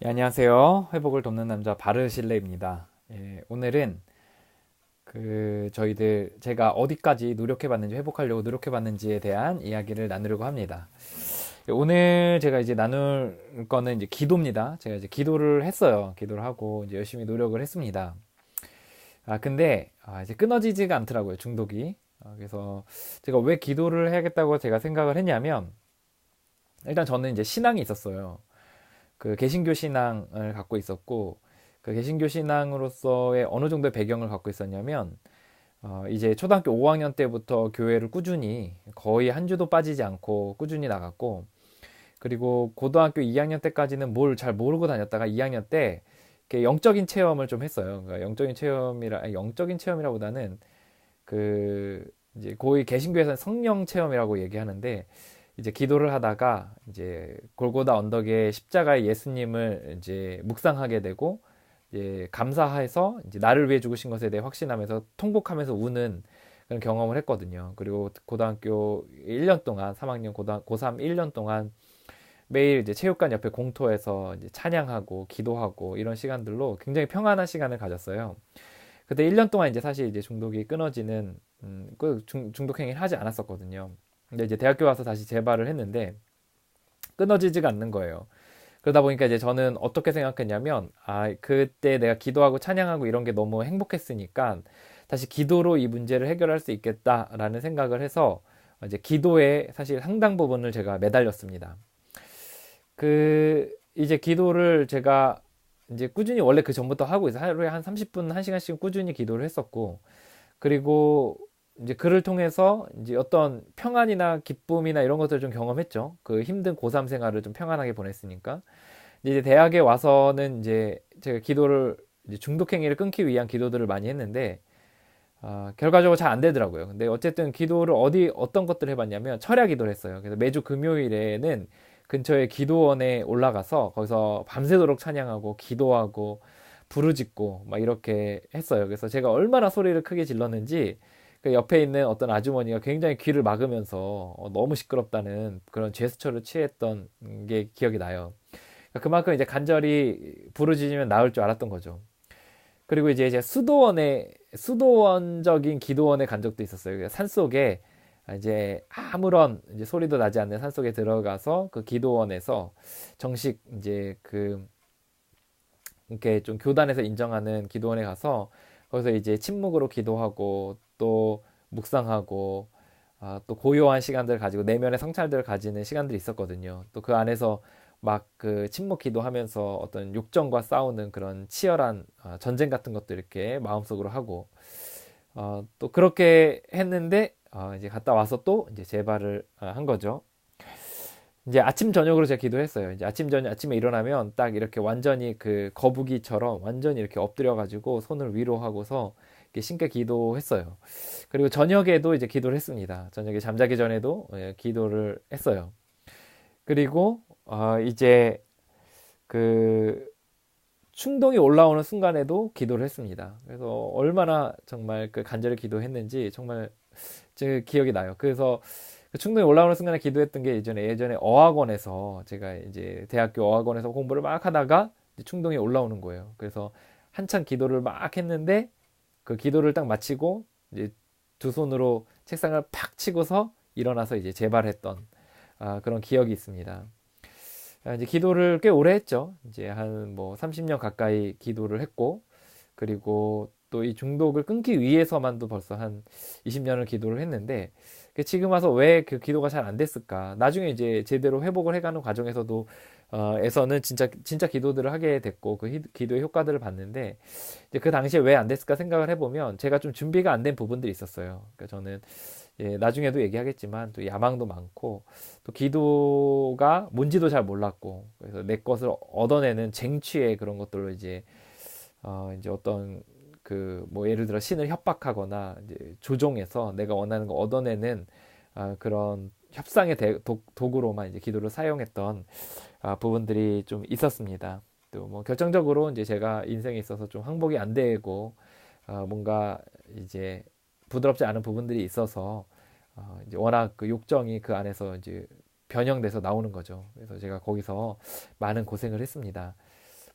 예, 안녕하세요. 회복을 돕는 남자 바르실레입니다. 예, 오늘은 저희들 제가 어디까지 노력해봤는지 회복하려고 노력해봤는지에 대한 이야기를 나누려고 합니다. 예, 오늘 제가 이제 나눌 거는 이제 기도입니다. 제가 이제 기도를 했어요. 기도를 하고 이제 열심히 노력을 했습니다. 근데 이제 끊어지지가 않더라고요. 중독이. 그래서 제가 왜 기도를 해야겠다고 제가 생각을 했냐면 일단 저는 이제 신앙이 있었어요. 그 개신교 신앙을 갖고 있었고 그 개신교 신앙으로서의 어느 정도의 배경을 갖고 있었냐면 이제 초등학교 5학년 때부터 교회를 꾸준히 거의 한 주도 빠지지 않고 꾸준히 나갔고 그리고 고등학교 2학년 때까지는 뭘 잘 모르고 다녔다가 2학년 때 이렇게 영적인 체험을 좀 했어요. 그러니까 영적인 체험이라보다는 그 이제 거의 개신교에서는 성령 체험이라고 얘기하는데 이제 기도를 하다가 이제 골고다 언덕에 십자가의 예수님을 이제 묵상하게 되고 이제 감사해서 이제 나를 위해 죽으신 것에 대해 확신하면서 통곡하면서 우는 그런 경험을 했거든요. 그리고 고등학교 1년 동안 3학년 고3 1년 동안 매일 이제 체육관 옆에 공터에서 이제 찬양하고 기도하고 이런 시간들로 굉장히 평안한 시간을 가졌어요. 그때 1년 동안 이제 사실 이제 중독이 끊어지는 중독 행위를 하지 않았었거든요. 근데 이제 대학교 와서 다시 재발을 했는데 끊어지지가 않는 거예요. 그러다 보니까 이제 저는 어떻게 생각했냐면 그때 내가 기도하고 찬양하고 이런 게 너무 행복했으니까 다시 기도로 이 문제를 해결할 수 있겠다라는 생각을 해서 이제 기도에 사실 상당 부분을 제가 매달렸습니다. 이제 기도를 제가 이제 꾸준히 원래 그 전부터 하고 있어요. 하루에 한 30분, 1시간씩 꾸준히 기도를 했었고, 그리고 이제 그를 통해서 이제 어떤 평안이나 기쁨이나 이런 것들을 좀 경험했죠. 그 힘든 고3 생활을 좀 평안하게 보냈으니까. 이제 대학에 와서는 이제 제가 기도를 이제 중독행위를 끊기 위한 기도들을 많이 했는데, 결과적으로 잘 안 되더라고요. 근데 어쨌든 기도를 어떤 것들을 해봤냐면 철야 기도를 했어요. 그래서 매주 금요일에는 근처에 기도원에 올라가서 거기서 밤새도록 찬양하고 기도하고 부르짖고 막 이렇게 했어요. 그래서 제가 얼마나 소리를 크게 질렀는지 그 옆에 있는 어떤 아주머니가 굉장히 귀를 막으면서 너무 시끄럽다는 그런 제스처를 취했던 게 기억이 나요. 그러니까 그만큼 이제 간절히 부르짖으면 나을 줄 알았던 거죠. 그리고 이제 수도원적인 기도원에 간 적도 있었어요. 그러니까 산속에 이제 아무런 이제 소리도 나지 않는 산속에 들어가서 그 기도원에서 정식 이제 이렇게 좀 교단에서 인정하는 기도원에 가서 거기서 이제 침묵으로 기도하고 또 묵상하고 또 고요한 시간들을 가지고 내면의 성찰들을 가지는 시간들이 있었거든요. 또 그 안에서 막 그 침묵 기도하면서 어떤 욕정과 싸우는 그런 치열한 전쟁 같은 것도 이렇게 마음속으로 하고 또 그렇게 했는데 이제 갔다 와서 또 이제 재발을 한 거죠. 이제 아침 저녁으로 제가 기도했어요. 이제 아침에 일어나면 딱 이렇게 완전히 그 거북이처럼 완전히 이렇게 엎드려 가지고 손을 위로 하고서 이렇게 신께 기도했어요. 그리고 저녁에도 이제 기도를 했습니다. 저녁에 잠자기 전에도 기도를 했어요. 그리고 이제 그 충동이 올라오는 순간에도 기도를 했습니다. 그래서 얼마나 정말 그 간절히 기도했는지 정말 제 기억이 나요. 그래서 그 충동이 올라오는 순간에 기도했던 게 예전에 어학원에서 제가 이제 대학교 어학원에서 공부를 막 하다가 충동이 올라오는 거예요. 그래서 한참 기도를 막 했는데 그 기도를 딱 마치고 이제 두 손으로 책상을 팍 치고서 일어나서 이제 재발했던 그런 기억이 있습니다. 이제 기도를 꽤 오래 했죠. 이제 한 뭐 30년 가까이 기도를 했고, 그리고 또 이 중독을 끊기 위해서만도 벌써 한 20년을 기도를 했는데, 지금 와서 왜 그 기도가 잘 안 됐을까? 나중에 이제 제대로 회복을 해가는 과정에서도, 에서는 진짜 기도들을 하게 됐고, 그 기도의 효과들을 봤는데, 이제 그 당시에 왜 안 됐을까 생각을 해보면, 제가 좀 준비가 안 된 부분들이 있었어요. 그러니까 저는 예, 나중에도 얘기하겠지만 또 야망도 많고 또 기도가 뭔지도 잘 몰랐고 그래서 내 것을 얻어내는 쟁취의 그런 것들로 이제 어떤 그 뭐 예를 들어 신을 협박하거나 이제 조종해서 내가 원하는 거 얻어내는 그런 협상의 도구로만 이제 기도를 사용했던 부분들이 좀 있었습니다. 또 뭐 결정적으로 이제 제가 인생에 있어서 좀 항복이 안 되고 뭔가 이제 부드럽지 않은 부분들이 있어서 이제 워낙 그 욕정이 그 안에서 이제 변형돼서 나오는 거죠. 그래서 제가 거기서 많은 고생을 했습니다.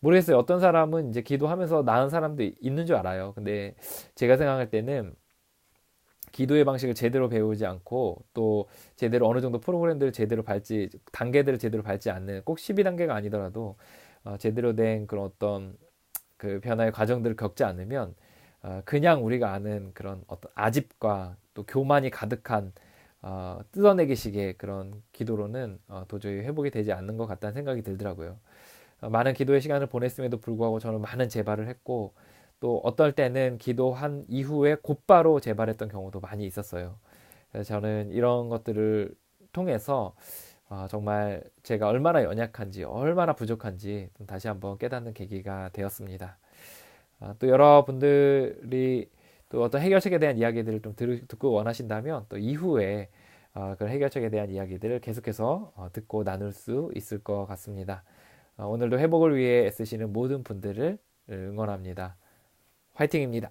모르겠어요. 어떤 사람은 이제 기도하면서 나은 사람도 있는 줄 알아요. 근데 제가 생각할 때는 기도의 방식을 제대로 배우지 않고 또 제대로 어느 정도 프로그램들을 제대로 밟지 단계들을 제대로 밟지 않는 꼭 12단계가 아니더라도 제대로 된 그런 어떤 그 변화의 과정들을 겪지 않으면 그냥 우리가 아는 그런 어떤 아집과 또 교만이 가득한 뜯어내기식의 그런 기도로는 도저히 회복이 되지 않는 것 같다는 생각이 들더라고요. 많은 기도의 시간을 보냈음에도 불구하고 저는 많은 재발을 했고 또 어떨 때는 기도한 이후에 곧바로 재발했던 경우도 많이 있었어요. 그래서 저는 이런 것들을 통해서 정말 제가 얼마나 연약한지 얼마나 부족한지 다시 한번 깨닫는 계기가 되었습니다. 또 여러분들이 또 어떤 해결책에 대한 이야기들을 좀 듣고 원하신다면 또 이후에 그런 해결책에 대한 이야기들을 계속해서 듣고 나눌 수 있을 것 같습니다. 오늘도 회복을 위해 애쓰시는 모든 분들을 응원합니다. 화이팅입니다.